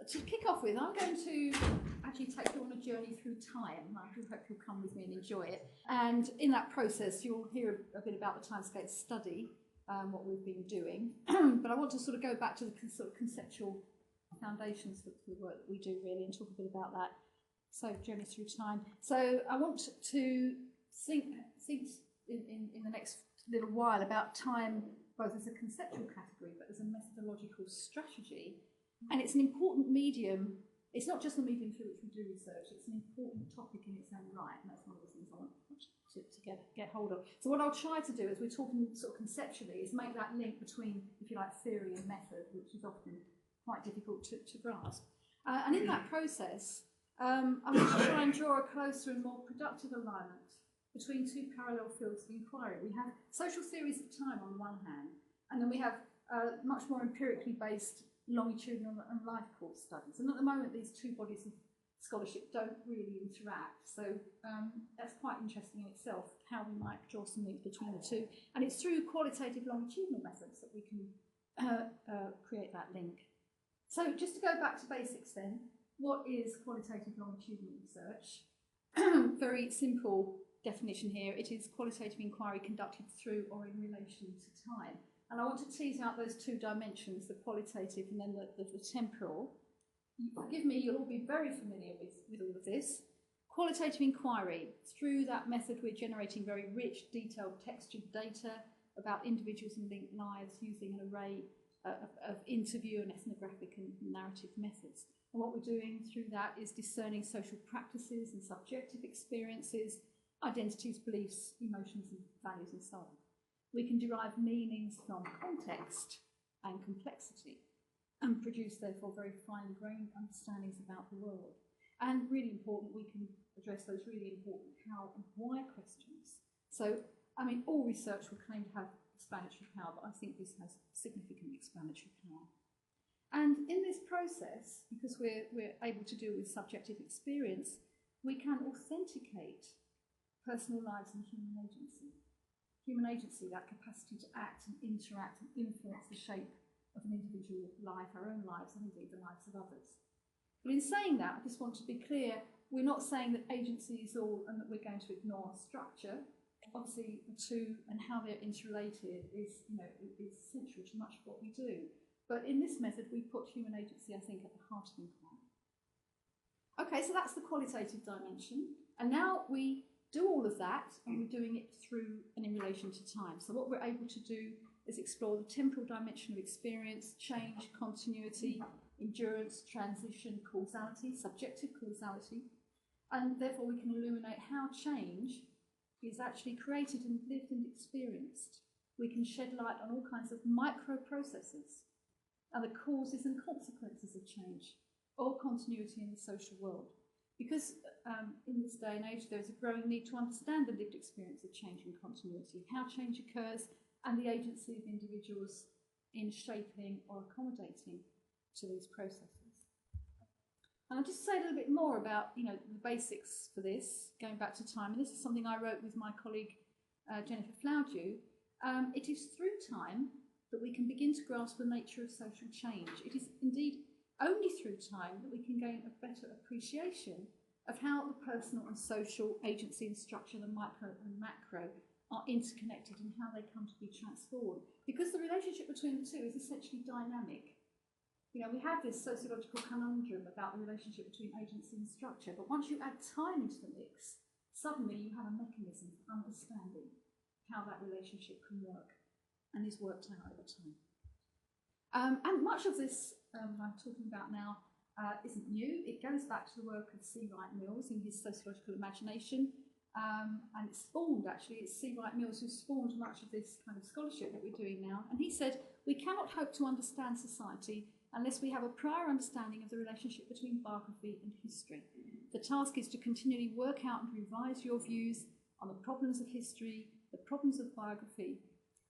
to kick off with, I'm going to actually take you on a journey through time. I do hope you'll come with me and enjoy it. And in that process, you'll hear a bit about the Timescapes study, what we've been doing. But I want to sort of go back to the sort of conceptual foundations for the work that we do, really, and talk a bit about that. So, journey through time. So, I want to think in the next little while about time both as a conceptual category but as a methodological strategy. And it's an important medium. It's not just the medium through which we do research, it's an important topic in its own right, and that's one of the things I want to get hold of. So what I'll try to do as we're talking sort of conceptually is make that link between, if you like, theory and method, which is often quite difficult to grasp. And in that process, I want to try and draw a closer and more productive alignment between two parallel fields of inquiry. We have social theories of time on the one hand, and then we have much more empirically based longitudinal and life course studies. And at the moment, these two bodies of scholarship don't really interact. So that's quite interesting in itself, how we might draw some links between the two. And it's through qualitative longitudinal methods that we can create that link. So just to go back to basics then, what is qualitative longitudinal research? Very simple definition here. It is qualitative inquiry conducted through or in relation to time. And I want to tease out those two dimensions, the qualitative and then the temporal. Forgive me, you'll all be very familiar with all of this. Qualitative inquiry, through that method we're generating very rich, detailed, textured data about individuals and linked lives using an array of interview and ethnographic and narrative methods. And what we're doing through that is discerning social practices and subjective experiences, identities, beliefs, emotions and values and so on. We can derive meanings from context and complexity and produce, therefore, very fine-grained understandings about the world. And really important, we can address those really important how and why questions. So, I mean, all research will claim to have explanatory power, but I think this has significant explanatory power. And in this process, because we're able to deal with subjective experience, we can authenticate personal lives and human agency. Human agency, that capacity to act and interact and influence the shape of an individual life, our own lives, and indeed the lives of others. But in saying that, I just want to be clear, we're not saying that agency is all and that we're going to ignore structure. Obviously, the two and how they're interrelated is central to much of what we do. But in this method, we put human agency, I think, at the heart of inquiry. Okay, so that's the qualitative dimension. And now we do all of that, and we're doing it through and in relation to time. So what we're able to do is explore the temporal dimension of experience, change, continuity, endurance, transition, causality, subjective causality, and therefore we can illuminate how change is actually created and lived and experienced. We can shed light on all kinds of micro-processes and the causes and consequences of change or continuity in the social world. Because in this day and age, there is a growing need to understand the lived experience of change and continuity, how change occurs, and the agency of individuals in shaping or accommodating to these processes. And I'll just say a little bit more about, the basics for this, going back to time. And this is something I wrote with my colleague Jennifer Flouddew. It is through time that we can begin to grasp the nature of social change. It is indeed only through time that we can gain a better appreciation of how the personal and social agency and structure, the micro and macro, are interconnected and how they come to be transformed. Because the relationship between the two is essentially dynamic. We have this sociological conundrum about the relationship between agency and structure, but once you add time into the mix, suddenly you have a mechanism for understanding how that relationship can work and is worked out over time. And much of this I'm talking about now isn't new. It goes back to the work of C. Wright Mills in his sociological imagination, and it spawned, actually, it's C. Wright Mills who spawned much of this kind of scholarship that we're doing now. And he said, we cannot hope to understand society unless we have a prior understanding of the relationship between biography and history. The task is to continually work out and revise your views on the problems of history, the problems of biography,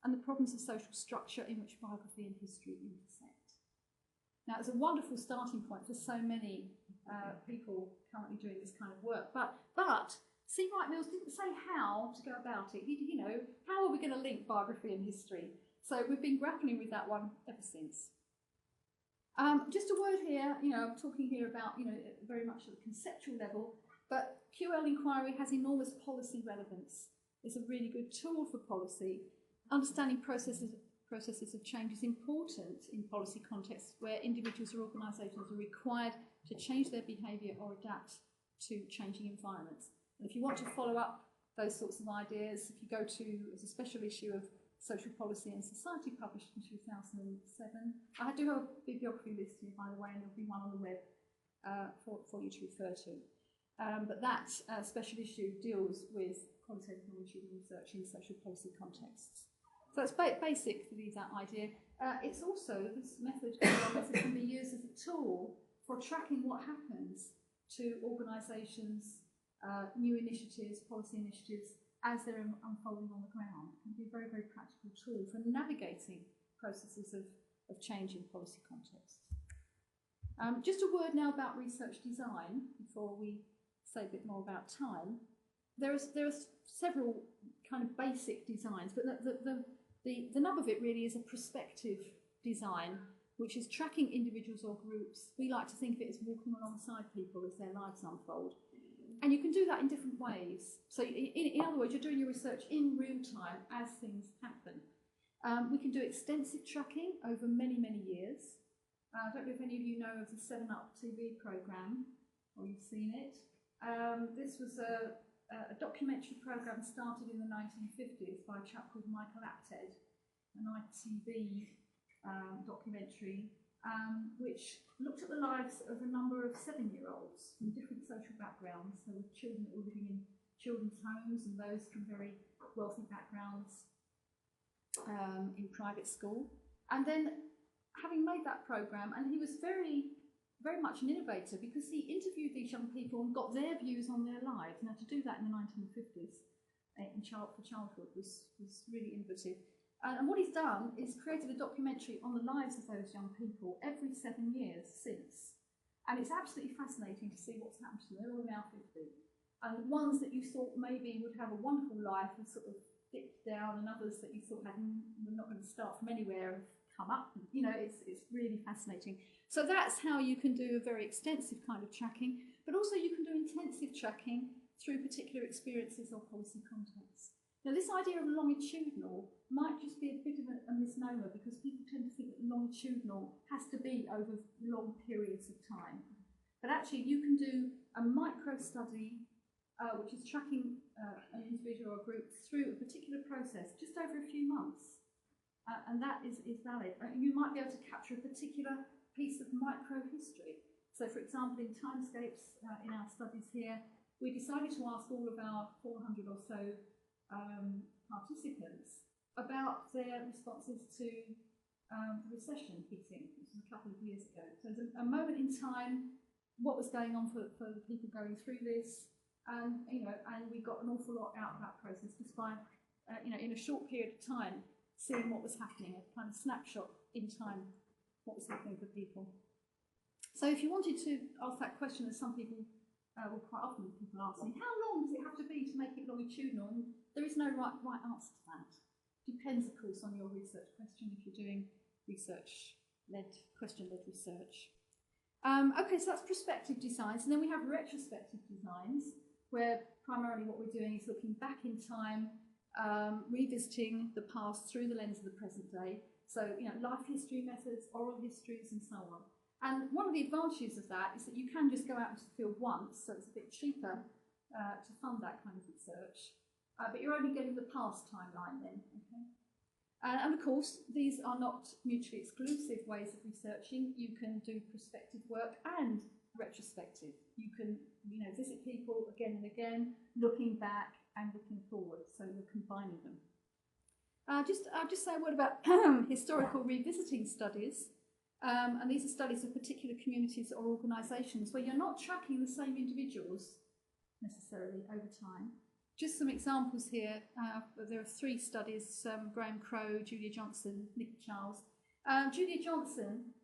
and the problems of social structure in which biography and history intersect. Now, it's a wonderful starting point for so many people currently doing this kind of work, but C. Wright Mills didn't say how to go about it. How are we going to link biography and history? So we've been grappling with that one ever since. Just a word here, I'm talking here about, very much at the conceptual level, but QL inquiry has enormous policy relevance. It's a really good tool for policy. Understanding processes of change is important in policy contexts where individuals or organisations are required to change their behaviour or adapt to changing environments. And if you want to follow up those sorts of ideas, if you go to, as a special issue of Social Policy and Society published in 2007, I do have a bibliography list here, by the way, and there'll be one on the web for you to refer to. But that special issue deals with qualitative longitudinal research in social policy contexts. So it's basically that idea. It's also, this method can be used as a tool for tracking what happens to organisations, new initiatives, policy initiatives, as they're unfolding on the ground. It can be a very, very practical tool for navigating processes of change in policy contexts. Just a word now about research design before we say a bit more about time. There are several kind of basic designs, but the nub of it really is a prospective design, which is tracking individuals or groups. We like to think of it as walking alongside people as their lives unfold. And you can do that in different ways. So in other words, you're doing your research in real time as things happen. We can do extensive tracking over many, many years. I don't know if any of you know of the 7up TV programme, or you've seen it. This was a documentary programme started in the 1950s by a chap called Michael Apted, an ITV documentary, which looked at the lives of a number of 7-year-olds from different social backgrounds. So with children that were living in children's homes and those from very wealthy backgrounds in private school. And then having made that programme, and he was very much an innovator because he interviewed these young people and got their views on their lives. Now, to do that in the 1950s for childhood was really innovative. And what he's done is created a documentary on the lives of those young people every 7 years since. And it's absolutely fascinating to see what's happened to them. They're all now 50. And the ones that you thought maybe would have a wonderful life have sort of dipped down, and others that you thought were not going to start from anywhere have come up. It's really fascinating. So that's how you can do a very extensive kind of tracking, but also you can do intensive tracking through particular experiences or policy contexts. Now, this idea of longitudinal might just be a bit of a misnomer because people tend to think that longitudinal has to be over long periods of time. But actually, you can do a micro study, which is tracking an individual or group through a particular process just over a few months. And that is valid. You might be able to capture a particular piece of micro history. So, for example, in Timescapes, in our studies here, we decided to ask all of our 400 or so participants about their responses to the recession hitting, which was a couple of years ago. So there's a moment in time, what was going on for the people going through this, and we got an awful lot out of that process just by, in a short period of time, seeing what was happening, a kind of snapshot in time, what was happening for people. So if you wanted to ask that question, as some people quite often people ask me, how long does it have to be to make it longitudinal? And there is no right answer to that. Depends, of course, on your research question if you're doing question-led research. Okay, so that's prospective designs. And then we have retrospective designs, where primarily what we're doing is looking back in time, revisiting the past through the lens of the present day. So, life history methods, oral histories, and so on. And one of the advantages of that is that you can just go out into the field once, so it's a bit cheaper to fund that kind of research. But you're only getting the past timeline then. Okay? And of course, these are not mutually exclusive ways of researching. You can do prospective work and retrospective. You can visit people again and again, looking back and looking forward, so you're combining them. I'll just say a word about historical revisiting studies. And these are studies of particular communities or organisations where you're not tracking the same individuals necessarily over time. Just some examples here. There are 3 studies, Graham Crowe, Julia Johnson, Nicky Charles. Julia Johnson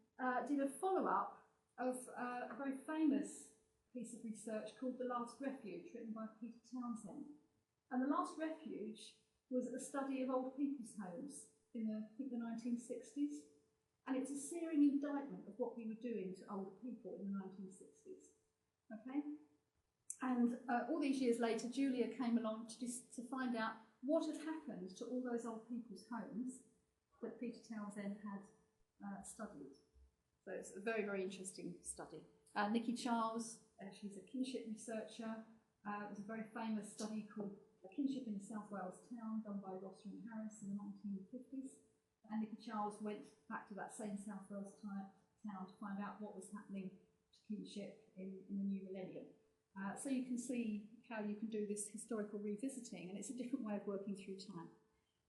did a follow-up of a very famous piece of research called The Last Refuge, written by Peter Townsend. And The Last Refuge was a study of old people's homes in the 1960s. And it's a searing indictment of what we were doing to older people in the 1960s. Okay? And all these years later, Julia came along to find out what had happened to all those old people's homes that Peter Townsend had studied. So it's a very, very interesting study. Nikki Charles, she's a kinship researcher. It was a very famous study called Kinship in a South Wales Town, done by Rosser and Harris in the 1950s. And Nikki Charles went back to that same South Wales town to find out what was happening to kinship in the new millennium. So you can see how you can do this historical revisiting, and it's a different way of working through time.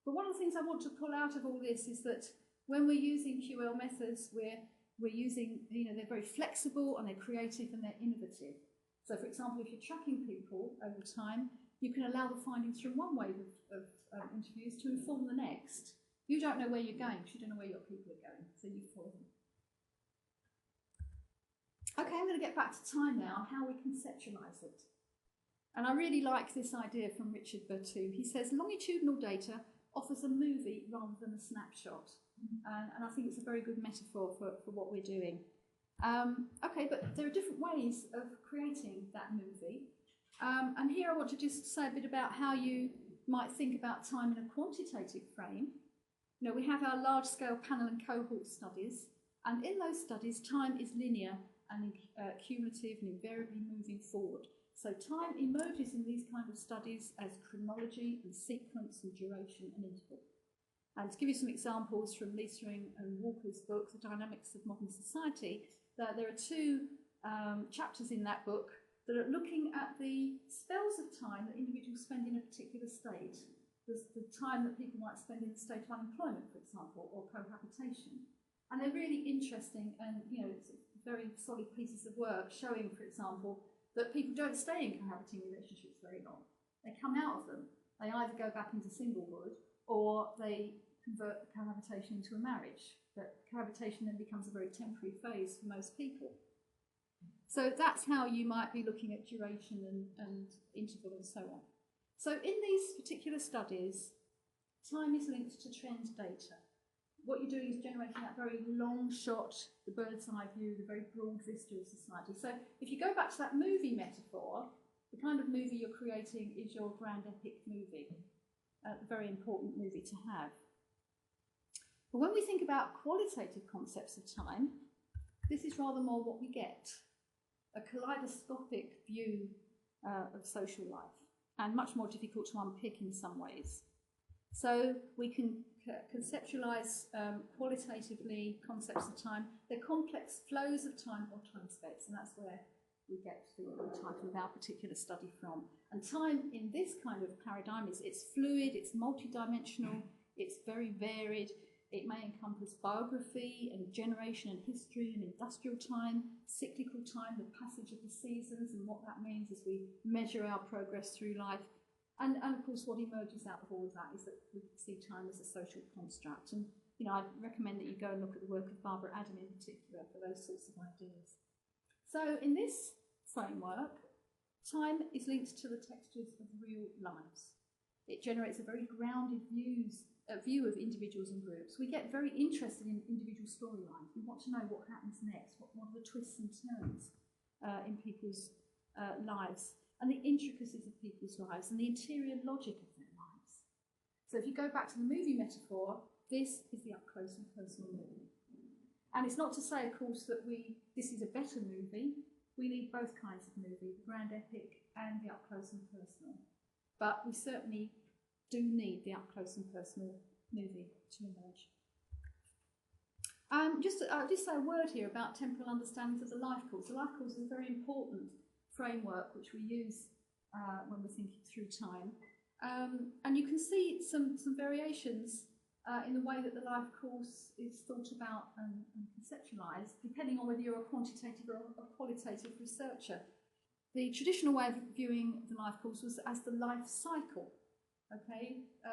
But one of the things I want to pull out of all this is that when we're using QL methods, we're using, they're very flexible and they're creative and they're innovative. So for example, if you're tracking people over time, you can allow the findings from one wave of interviews to inform the next. You don't know where you're going because you don't know where your people are going, so you follow them. Okay, I'm going to get back to time now, how we conceptualise it. And I really like this idea from Richard Bertou. He says longitudinal data offers a movie rather than a snapshot. And I think it's a very good metaphor for what we're doing. Okay, but there are different ways of creating that movie. And here I want to just say a bit about how you might think about time in a quantitative frame. We have our large-scale panel and cohort studies, and in those studies, time is linear and cumulative and invariably moving forward. So time emerges in these kind of studies as chronology and sequence and duration and interval. And to give you some examples from Lisa and Walker's book, The Dynamics of Modern Society, there are two chapters in that book that are looking at the spells of time that individuals spend in a particular state. There's the time that people might spend in a state of unemployment, for example, or cohabitation. And they're really interesting and, it's very solid pieces of work showing, for example, that people don't stay in cohabiting relationships very long. They come out of them. They either go back into singlehood or they convert cohabitation into a marriage. But cohabitation then becomes a very temporary phase for most people. So that's how you might be looking at duration and interval and so on. So in these particular studies, time is linked to trend data. What you're doing is generating that very long shot, the bird's eye view, the very broad vista of society. So if you go back to that movie metaphor, the kind of movie you're creating is your grand epic movie, a very important movie to have. But when we think about qualitative concepts of time, this is rather more what we get, a kaleidoscopic view of social life, and much more difficult to unpick in some ways. So we can conceptualise qualitatively concepts of time. They're complex flows of time or timescapes, and that's where we get the title of our particular study from. And time in this kind of paradigm it's fluid, it's multidimensional, it's very varied. It may encompass biography and generation and history and industrial time, cyclical time, the passage of the seasons and what that means as we measure our progress through life. And of course, what emerges out of all of that is that we see time as a social construct. And I'd recommend that you go and look at the work of Barbara Adam in particular for those sorts of ideas. So in this framework, time is linked to the textures of real lives. It generates a very grounded view of individuals and groups. We get very interested in individual storylines. We want to know what happens next, what are the twists and turns in people's lives, and the intricacies of people's lives and the interior logic of their lives. So if you go back to the movie metaphor, this is the up-close and personal movie. And it's not to say, of course, that this is a better movie. We need both kinds of movie, the grand epic and the up-close and personal. But we certainly do need the up-close and personal movie to emerge. I'll just say a word here about temporal understandings of the life course. The life course is a very important framework which we use when we're thinking through time. And you can see some variations in the way that the life course is thought about and conceptualised, depending on whether you're a quantitative or a qualitative researcher. The traditional way of viewing the life course was as the life cycle,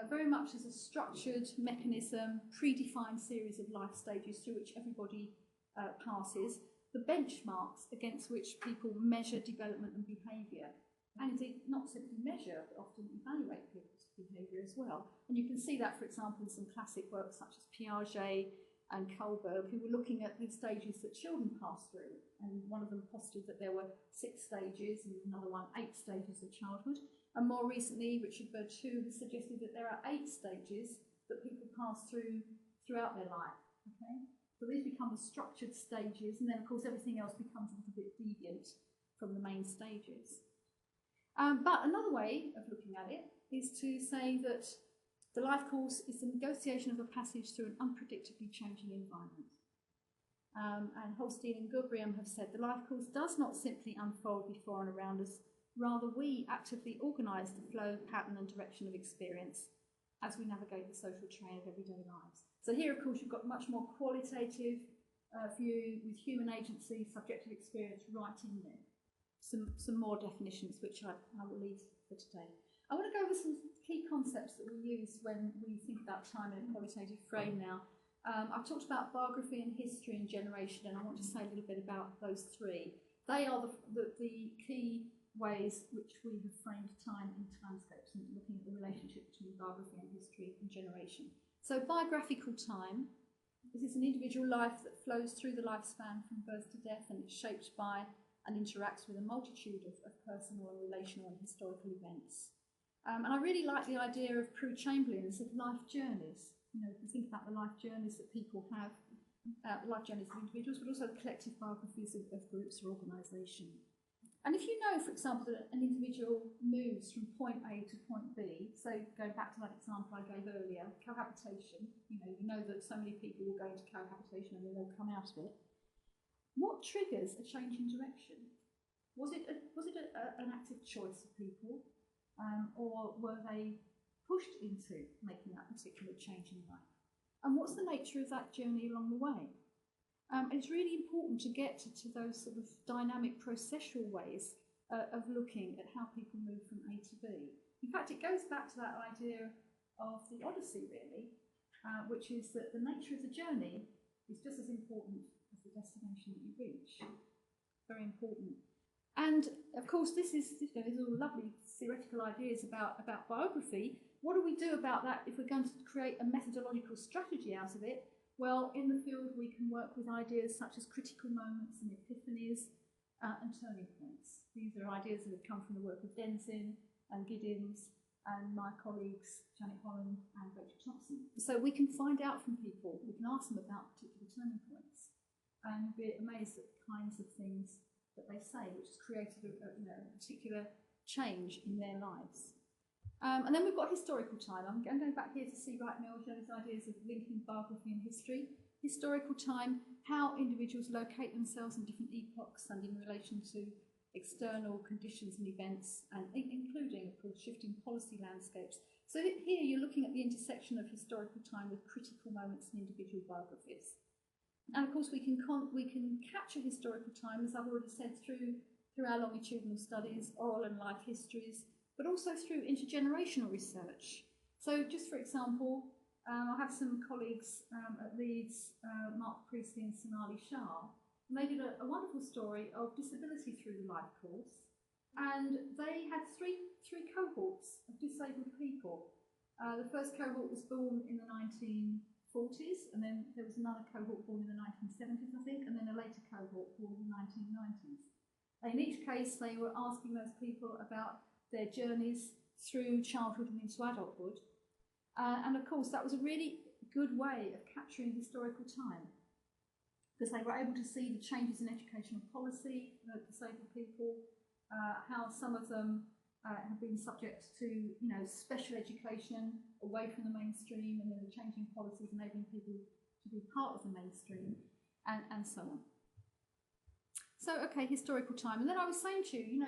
very much as a structured mechanism, predefined series of life stages through which everybody passes, the benchmarks against which people measure development and behaviour. And indeed, not simply measure, but often evaluate people's behaviour as well. And you can see that, for example, in some classic works such as Piaget and Kohlberg, who were looking at the stages that children pass through. And one of them posited that there were 6 stages, and another one 8 stages of childhood. And more recently, Richard Berthoud has suggested that there are 8 stages that people pass through throughout their life. Okay? So these become the structured stages, and then of course everything else becomes a little bit deviant from the main stages. But another way of looking at it is to say that the life course is the negotiation of a passage through an unpredictably changing environment. And Holstein and Gubrium have said the life course does not simply unfold before and around us, rather we actively organise the flow, pattern and direction of experience as we navigate the social train of everyday lives. So here, of course, you've got much more qualitative view with human agency, subjective experience right in there. Some more definitions, which I will leave for today. I want to go over some key concepts that we use when we think about time in a qualitative frame now. I've talked about biography and history and generation, and I want to say a little bit about those 3. They are the key ways which we have framed time in Timescapes, and looking at the relationship between biography and history and generation. So biographical time, this is an individual life that flows through the lifespan from birth to death, and it's shaped by and interacts with a multitude of personal and relational and historical events. And I really like the idea of Prue Chamberlain's of life journeys. You know, if you think about the life journeys that people have, life journeys of individuals, but also collective biographies of groups or organisation. And if you know, for example, that an individual moves from point A to point B, so going back to that example I gave earlier, cohabitation, you know that so many people will go into cohabitation and then they'll come out of it. What triggers a change in direction? Was it an active choice of people, or were they pushed into making that particular change in life? And what's the nature of that journey along the way? It's really important to get to those sort of dynamic processual ways of looking at how people move from A to B. In fact, it goes back to that idea of the Odyssey, really, which is that the nature of the journey is just as important as the destination that you reach. Very important. And of course, these are all lovely theoretical ideas about biography. What do we do about that if we're going to create a methodological strategy out of it? Well, in the field, we can work with ideas such as critical moments and epiphanies and turning points. These are ideas that have come from the work of Denzin and Giddens and my colleagues, Janet Holland and Rachel Thompson. So we can find out from people, we can ask them about particular turning points and be amazed at the kinds of things that they say, which has created a particular change in their lives. And then we've got historical time. I'm going back here to see right now those ideas of linking biography and history. Historical time, how individuals locate themselves in different epochs and in relation to external conditions and events, and including, of course, shifting policy landscapes. So here you're looking at the intersection of historical time with critical moments in individual biographies. And of course, we can capture historical time, as I've already said, through our longitudinal studies, oral and life histories, but also through intergenerational research. So just for example, I have some colleagues at Leeds, Mark Priestley and Sonali Shah, and they did a wonderful story of disability through the life course. And they had three cohorts of disabled people. The first cohort was born in the 1940s, and then there was another cohort born in the 1970s, I think, and then a later cohort born in the 1990s. In each case, they were asking those people about their journeys through childhood and into adulthood. And of course, that was a really good way of capturing historical time, because they were able to see the changes in educational policy for disabled people, how some of them have been subject to special education away from the mainstream, and then the changing policies enabling people to be part of the mainstream, and so on. So, okay, historical time. And then I was saying to you,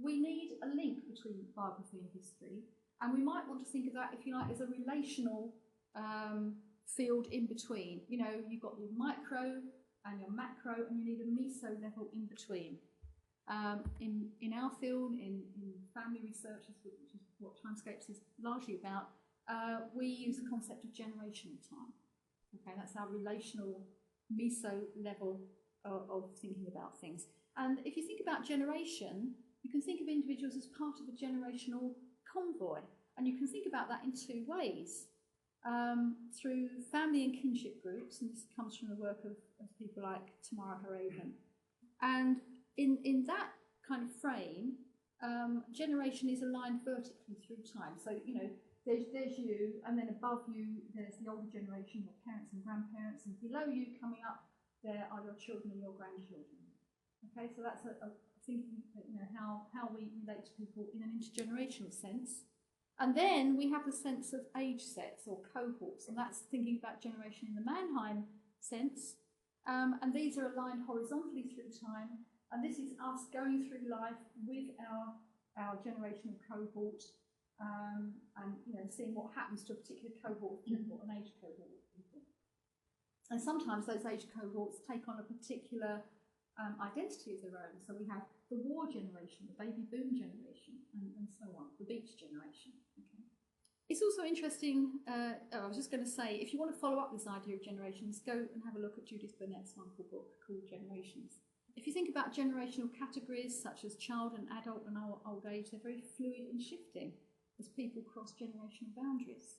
we need a link between biography and history, and we might want to think of that, if you like, as a relational field in between. You've got your micro and your macro, and you need a meso level in between. In our field, in family research, which is what Timescapes is largely about, we use the concept of generational time. Okay, that's our relational meso level of thinking about things. And if you think about generation, you can think of individuals as part of a generational convoy, and you can think about that in 2 ways. through family and kinship groups, and this comes from the work of people like Tamara Haraven. And in that kind of frame, generation is aligned vertically through time. So, you know, there's you, and then above you there's the older generation, your parents and grandparents, and below you coming up there are your children and your grandchildren. Okay, so that's a thinking, you know, how we relate to people in an intergenerational sense. And then we have the sense of age sets or cohorts, and that's thinking about generation in the Mannheim sense. And these are aligned horizontally through time, and this is us going through life with our generational cohort, and you know, seeing what happens to a particular cohort of people, an age cohort of people. And sometimes those age cohorts take on a particular identity of their own. So we have the war generation, the baby boom generation, and so on, the beach generation. Okay. It's also interesting, I was just going to say, if you want to follow up this idea of generations, go and have a look at Judith Burnett's wonderful book called Generations. If you think about generational categories such as child and adult and old age, they're very fluid and shifting as people cross generational boundaries.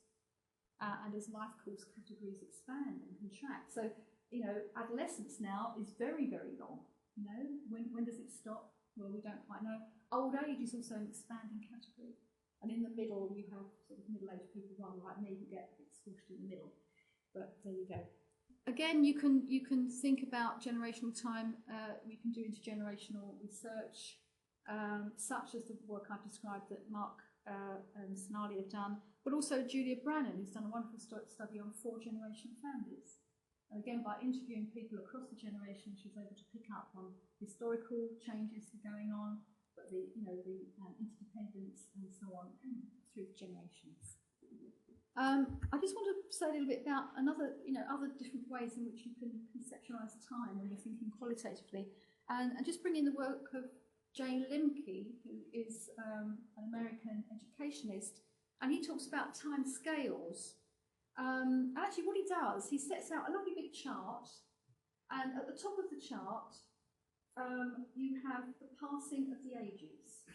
And as life course categories expand and contract. So, you know, adolescence now is very, very long. You know, when does it stop? Well, we don't quite know. Old age is also an expanding category. And in the middle, you have sort of middle-aged people, rather like me, who get a bit squished in the middle. But there you go. Again, you can think about generational time. We can do intergenerational research, such as the work I've described that Mark and Sonali have done, but also Julia Brannan, who's done a wonderful study on 4-generation families. And again, by interviewing people across the generation, she's able to pick up on historical changes that are going on, but the interdependence and so on through the generations. I just want to say a little bit about other different ways in which you can conceptualise time when you're thinking qualitatively, and just bring in the work of Jay Lemke, who is an American educationist, and he talks about time scales. And actually what he does, he sets out a lovely big chart, and at the top of the chart you have the passing of the ages,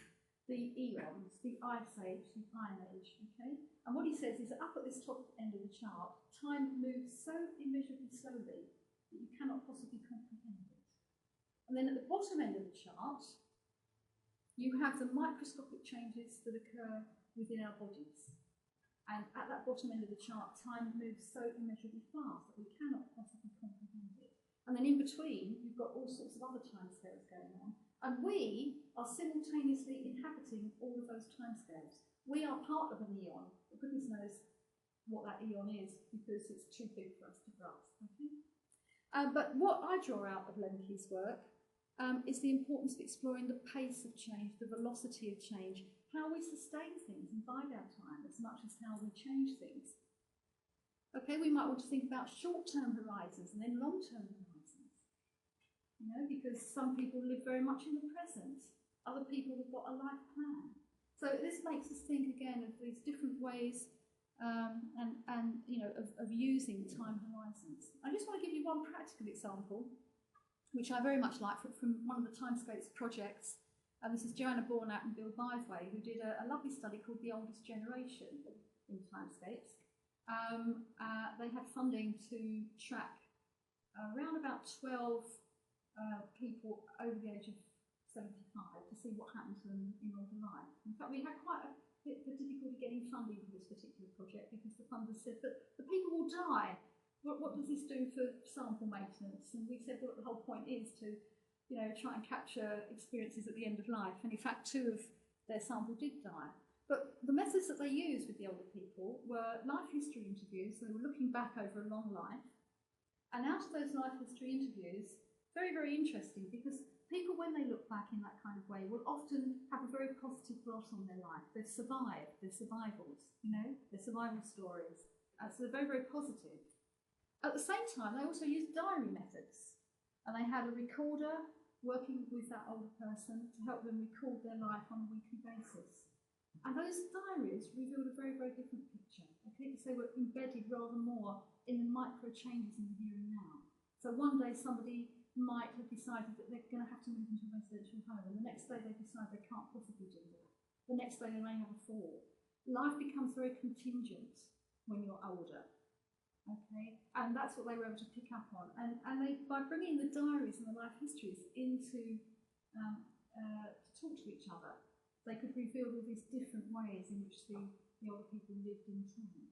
the eons, the ice age, the iron age, okay? And what he says is that up at this top end of the chart, time moves so immeasurably slowly that you cannot possibly comprehend it. And then at the bottom end of the chart, you have the microscopic changes that occur within our bodies. And at that bottom end of the chart, time moves so immeasurably fast that we cannot possibly comprehend it. And then in between, you've got all sorts of other timescales going on. And we are simultaneously inhabiting all of those timescales. We are part of an eon, but goodness knows what that eon is because it's too big for us to grasp. Okay? But what I draw out of Lemke's work is the importance of exploring the pace of change, the velocity of change, how we sustain things and bide our time as much as how we change things. Okay, we might want to think about short-term horizons and then long-term horizons. You know, because some people live very much in the present, other people have got a life plan. So this makes us think again of these different ways of using time horizons. I just want to give you one practical example, which I very much like from one of the Timescapes projects. And this is Joanna Bornat and Bill Bythway, who did a lovely study called The Oldest Generation in Timescapes. They had funding to track around about 12 people over the age of 75 to see what happened to them in older life. In fact, we had quite a bit of difficulty getting funding for this particular project because the funders said that the people will die. What does this do for sample maintenance? And we said, well, the whole point is to, you know, try and capture experiences at the end of life. And in fact, 2 of their sample did die. But the methods that they used with the older people were life history interviews. So they were looking back over a long life. And out of those life history interviews, very, very interesting, because people, when they look back in that kind of way, will often have a very positive gloss on their life. They've survived, they're survivals, you know, they're survival stories. So they're very, very positive. At the same time, they also used diary methods. And they had a recorder working with that older person to help them record their life on a weekly basis. And those diaries revealed a very, very different picture, okay, because they were embedded rather more in the micro changes in the here and now. So one day somebody might have decided that they're going to have to move into a residential home, and the next day they decide they can't possibly do that. The next day they may have a fall. Life becomes very contingent. when you're older. Okay, and that's what they were able to pick up on. And they, by bringing the diaries and the life histories into to talk to each other, they could reveal all these different ways in which the older people lived in time.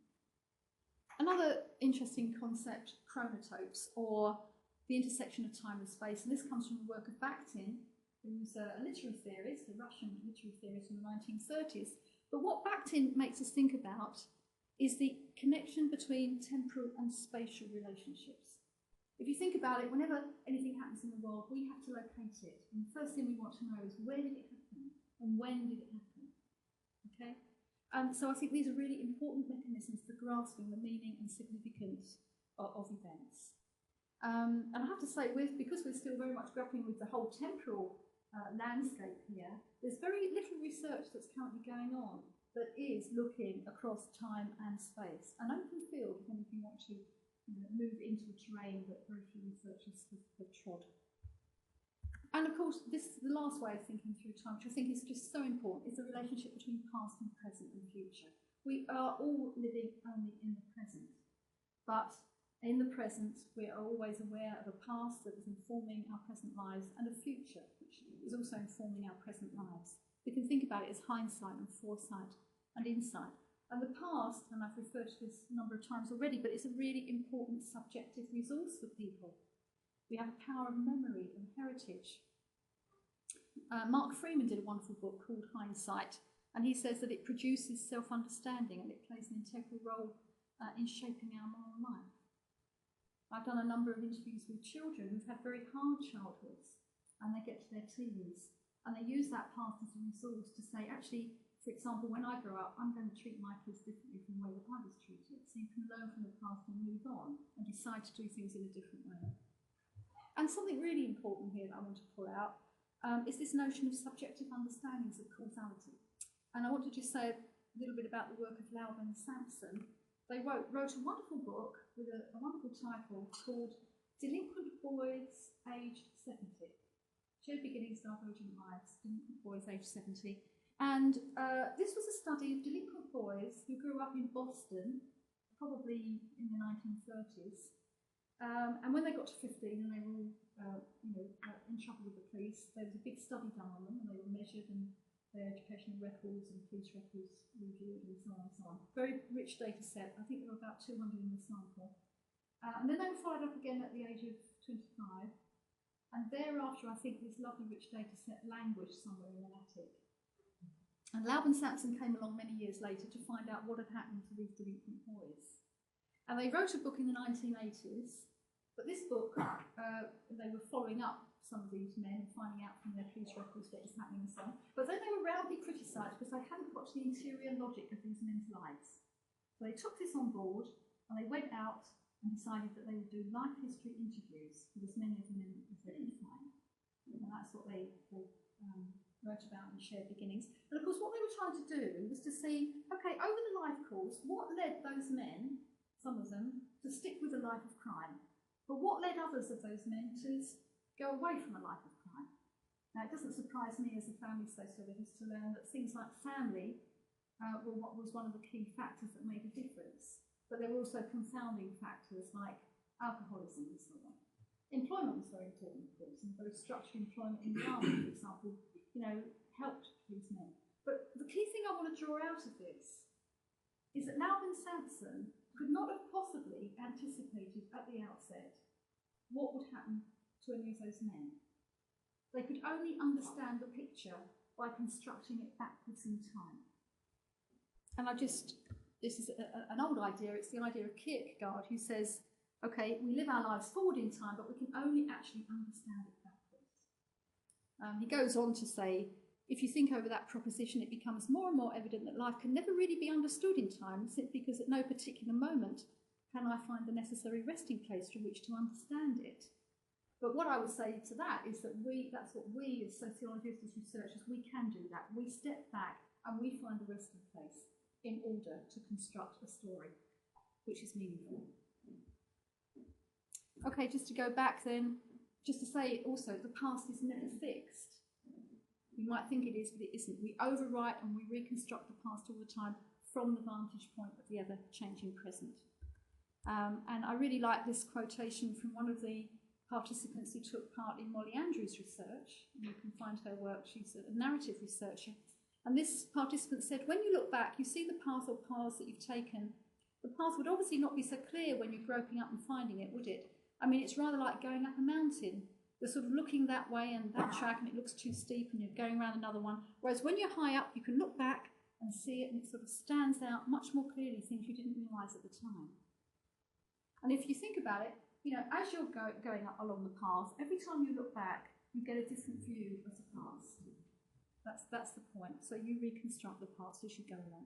Another interesting concept, chronotopes, or the intersection of time and space, and this comes from the work of Bakhtin, who's a literary theorist, a Russian literary theorist in the 1930s. But what Bakhtin makes us think about is the connection between temporal and spatial relationships. If you think about it, whenever anything happens in the world, we have to locate it. And the first thing we want to know is, where did it happen and when did it happen? Okay? So I think these are really important mechanisms for grasping the meaning and significance of events. And I have to say, because we're still very much grappling with the whole temporal landscape here, there's very little research that's currently going on that is looking across time and space. An open field, if anything, want to move into a terrain that very few researchers have trod. And of course, the last way of thinking through time, which I think is just so important, is the relationship between past and present and future. We are all living only in the present, but in the present, we are always aware of a past that is informing our present lives and a future which is also informing our present lives. We can think about it as hindsight and foresight and insight. And the past, and I've referred to this a number of times already, but it's a really important subjective resource for people. We have a power of memory and heritage. Mark Freeman did a wonderful book called Hindsight, and he says that it produces self-understanding and it plays an integral role in shaping our moral life. I've done a number of interviews with children who've had very hard childhoods, and they get to their teens, and they use that past as a resource to say, actually, for example, when I grow up, I'm going to treat my kids differently from the way that I was treated. So you can learn from the past and move on and decide to do things in a different way. And something really important here that I want to pull out is this notion of subjective understandings of causality. And I want to just say a little bit about the work of Laub and Sampson. They wrote a wonderful book with a wonderful title called Delinquent Boys Aged 70. Shared Beginnings, Divergent Lives, Delinquent Boys Aged 70. And this was a study of delinquent boys who grew up in Boston, probably in the 1930s. And when they got to 15 and they were all in trouble with the police, there was a big study done on them, and they were measured and their educational records and police records reviewed and so on and so on. Very rich data set. I think there were about 200 in the sample. And then they were followed up again at the age of 25. And thereafter, I think this lovely rich data set languished somewhere in an attic. And Laub and Sampson came along many years later to find out what had happened to these delinquent boys. And they wrote a book in the 1980s, but this book, they were following up some of these men and finding out from their police records what was happening and so on. But then they were roundly criticised because they hadn't got to the interior logic of these men's lives. So they took this on board and they went out and decided that they would do life history interviews with as many of the men as they could find. And that's what they wrote about in Shared Beginnings. And of course, what they were trying to do was to see, okay, over the life course, what led those men, some of them, to stick with a life of crime? But what led others of those men to go away from a life of crime? Now, it doesn't surprise me as a family sociologist to learn that things like family were what was one of the key factors that made a difference. But there were also confounding factors like alcoholism and so on. Employment was very important, of course, and very structured employment in the army, for example, helped these men. But the key thing I want to draw out of this is that Laub and Sampson could not have possibly anticipated at the outset what would happen to any of those men. They could only understand the picture by constructing it backwards in time. And this is an old idea, it's the idea of Kierkegaard, who says, okay, we live our lives forward in time, but we can only actually understand it backwards. He goes on to say, if you think over that proposition, it becomes more and more evident that life can never really be understood in time, simply because at no particular moment can I find the necessary resting place from which to understand it. But what I would say to that is that that's what we as sociologists, as researchers, we can do that. We step back and we find the resting place in order to construct a story which is meaningful. Okay, just to go back then, just to say also, the past is never fixed. You might think it is, but it isn't. We overwrite and we reconstruct the past all the time from the vantage point of the ever-changing present. And I really like this quotation from one of the participants who took part in Molly Andrews' research. You can find her work, she's a narrative researcher. And this participant said, when you look back, you see the path or paths that you've taken. The path would obviously not be so clear when you're groping up and finding it, would it? I mean, it's rather like going up a mountain. You're sort of looking that way and that track and it looks too steep and you're going around another one. Whereas when you're high up, you can look back and see it and it sort of stands out much more clearly, things you didn't realise at the time. And if you think about it, you know, as you're going up along the path, every time you look back, you get a different view of the past. That's the point. So you reconstruct the past as you go along.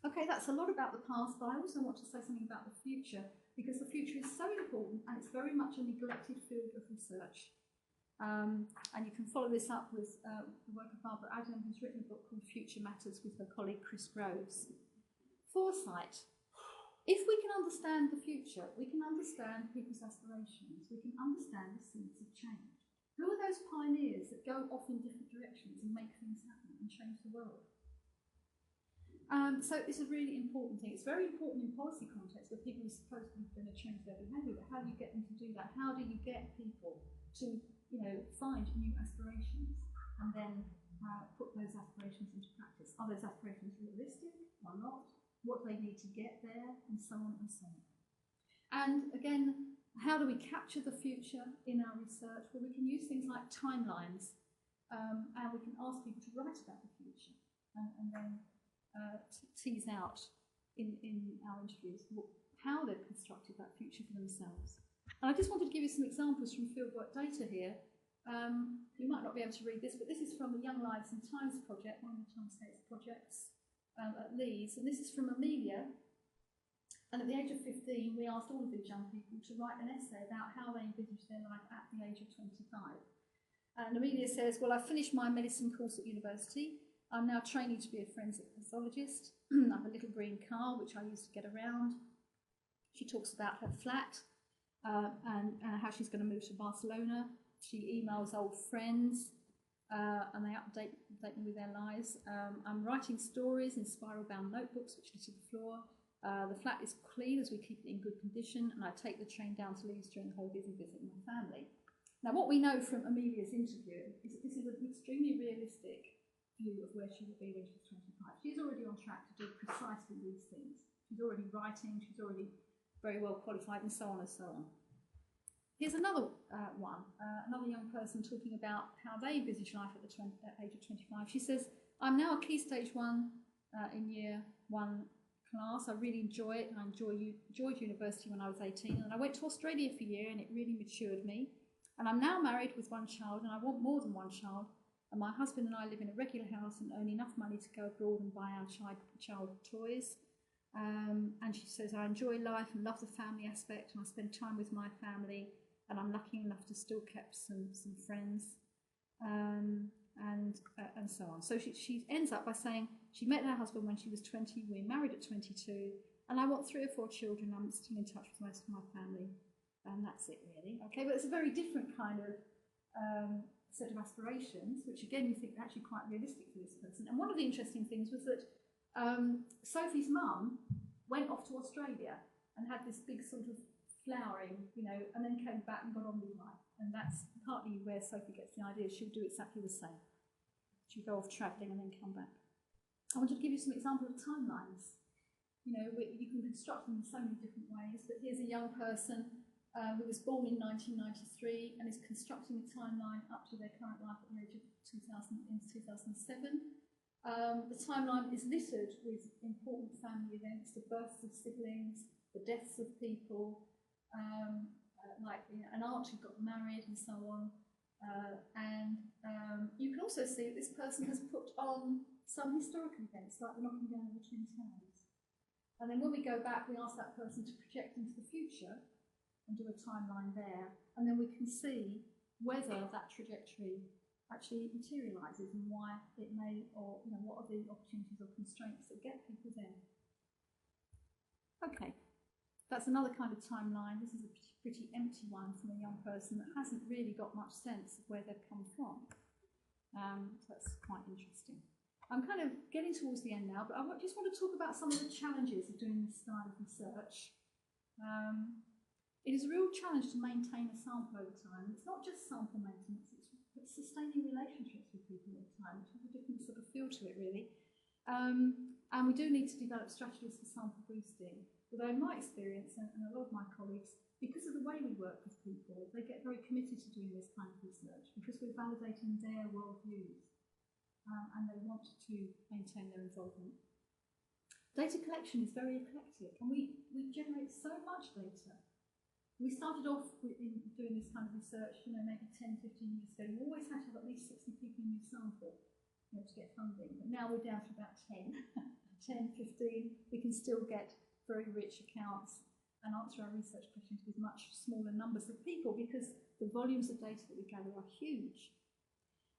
Okay, that's a lot about the past, but I also want to say something about the future, because the future is so important and it's very much a neglected field of research. And you can follow this up with the work of Barbara Adam, who's written a book called Future Matters with her colleague Chris Groves. Foresight. If we can understand the future, we can understand people's aspirations, we can understand the seeds of change. Who are those pioneers that go off in different directions and make things happen and change the world? So it's a really important thing. It's very important in policy context where people are supposedly going to change their behaviour, but how do you get them to do that? How do you get people to, you know, find new aspirations and then put those aspirations into practice? Are those aspirations realistic or not? What they need to get there, and so on and so on. And again, how do we capture the future in our research? Well, we can use things like timelines, and we can ask people to write about the future and then tease out in our interviews how they've constructed that future for themselves. And I just wanted to give you some examples from fieldwork data here. You might not be able to read this, but this is from the Young Lives in Times project, one of the Timescapes projects at Leeds, and this is from Amelia. And at the age of 15, we asked all of these young people to write an essay about how they envisaged their life at the age of 25. And Amelia says, well, I finished my medicine course at university. I'm now training to be a forensic pathologist. I have a little green car, which I use to get around. She talks about her flat and how she's going to move to Barcelona. She emails old friends and they update me with their lives. I'm writing stories in spiral-bound notebooks, which litter the floor. The flat is clean as we keep it in good condition, and I take the train down to Leeds during the holidays and visit my family. Now, what we know from Amelia's interview is that this is an extremely realistic view of where she will be when she's 25. She's already on track to do precisely these things. She's already writing, she's already very well qualified, and so on and so on. Here's another one, another young person talking about how they envisage life at the age of 25. She says, I'm now a Key Stage 1 in Year 1 class. I really enjoy it, and I enjoyed university when I was 18, and I went to Australia for a year and it really matured me. And I'm now married with one child, and I want more than one child. And my husband and I live in a regular house and earn enough money to go abroad and buy our child toys. And she says, I enjoy life and love the family aspect, and I spend time with my family, and I'm lucky enough to still keep some friends, and so on. So she ends up by saying she met her husband when she was 20, we're married at 22, and I want 3 or 4 children. I'm still in touch with most of my family, and that's it really. Okay, but it's a very different kind of set of aspirations, which again you think are actually quite realistic for this person. And one of the interesting things was that Sophie's mum went off to Australia and had this big sort of flowering, you know, and then came back and got on with life. And that's partly where Sophie gets the idea she'll do exactly the same. She'll go off travelling and then come back. I wanted to give you some examples of timelines. You know, you can construct them in so many different ways, but here's a young person who was born in 1993 and is constructing a timeline up to their current life at the age of 2007. The timeline is littered with important family events, the births of siblings, the deaths of people, like an aunt who got married and so on. You can also see that this person has put on some historical events, like the knocking down of the Twin Towers. And then when we go back, we ask that person to project into the future and do a timeline there, and then we can see whether that trajectory actually materialises and why it may, or you know, what are the opportunities or constraints that get people there. Okay, that's another kind of timeline. This is a pretty empty one from a young person that hasn't really got much sense of where they've come from. So that's quite interesting. I'm kind of getting towards the end now, but I just want to talk about some of the challenges of doing this style of research. It is a real challenge to maintain a sample over time. It's not just sample maintenance, it's sustaining relationships with people over time, which has a different sort of feel to it, really. And we do need to develop strategies for sample boosting. Although in my experience, and a lot of my colleagues, because of the way we work with people, they get very committed to doing this kind of research because we're validating their worldviews and they want to maintain their involvement. Data collection is very eclectic and we generate so much data. We started off in doing this kind of research, maybe 10, 15 years ago. You always had to have at least 60 people in your sample to get funding. But now we're down to about 10, 10, 15. We can still get very rich accounts and answer our research questions with much smaller numbers of people because the volumes of data that we gather are huge.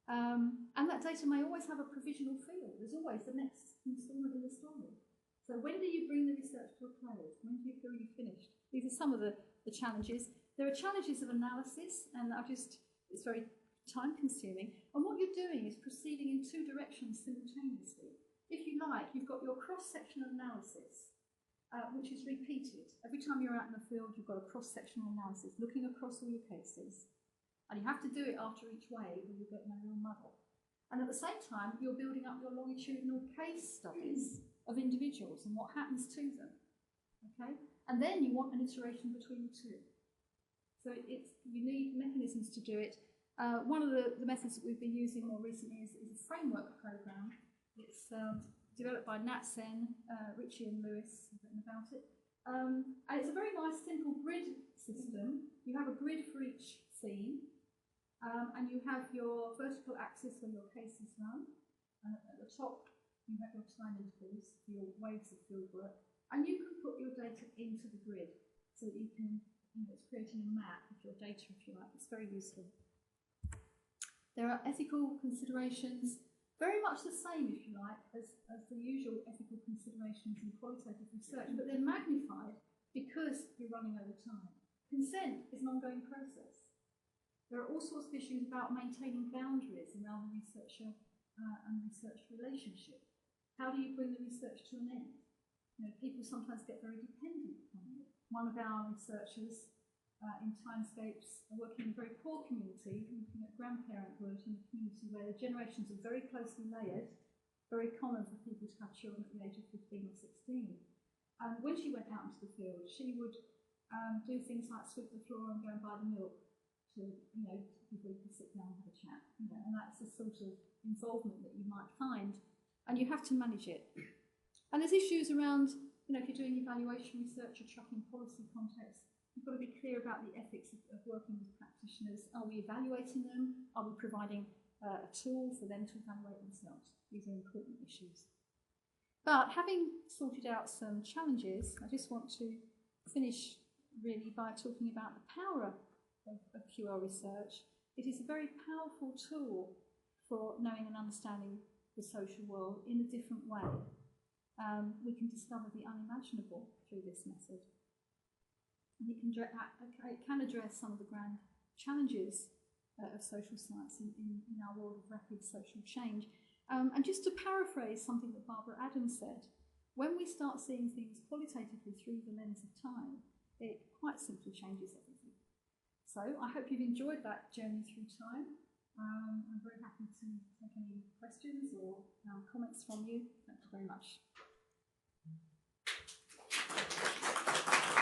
And that data may always have a provisional feel. There's always the next instalment in the story. So when do you bring the research to a close? When do you feel you've finished? These are some of the challenges. There are challenges of analysis, and it's very time consuming. And what you're doing is proceeding in two directions simultaneously. If you like, you've got your cross-sectional analysis, which is repeated. Every time you're out in the field, you've got a cross-sectional analysis, looking across all your cases. And you have to do it after each wave, or you'll get in a real muddle. And at the same time, you're building up your longitudinal case studies of individuals and what happens to them. Okay? And then you want an iteration between the two. So you need mechanisms to do it. One of the methods that we've been using more recently is a framework program. It's developed by Nat Sen, Ritchie and Lewis have written about it. And it's a very nice simple grid system. You have a grid for each scene, and you have your vertical axis where your cases run. At the top, you have your time intervals for your waves of field work. And you can put your data into the grid so that you can, it's creating a map of your data, if you like. It's very useful. There are ethical considerations, very much the same, if you like, as the usual ethical considerations in qualitative research, but they're magnified because you're running over time. Consent is an ongoing process. There are all sorts of issues about maintaining boundaries around the researcher and research relationship. How do you bring the research to an end? People sometimes get very dependent on you. One of our researchers in Timescapes are working in a very poor community, looking at grandparenthood in a community where the generations are very closely layered, very common for people to have children at the age of 15 or 16. And when she went out into the field, she would do things like sweep the floor and go and buy the milk to, before you could sit down and have a chat. And that's the sort of involvement that you might find, and you have to manage it. And there's issues around, if you're doing evaluation research or tracking policy context, you've got to be clear about the ethics of working with practitioners. Are we evaluating them? Are we providing a tool for them to evaluate themselves? These are important issues. But having sorted out some challenges, I just want to finish really by talking about the power of QR research. It is a very powerful tool for knowing and understanding the social world in a different way. We can discover the unimaginable through this method. And it can address some of the grand challenges of social science in our world of rapid social change. And just to paraphrase something that Barbara Adams said, when we start seeing things qualitatively through the lens of time, it quite simply changes everything. So I hope you've enjoyed that journey through time. I'm very happy to take any questions or comments from you. Thank you very much.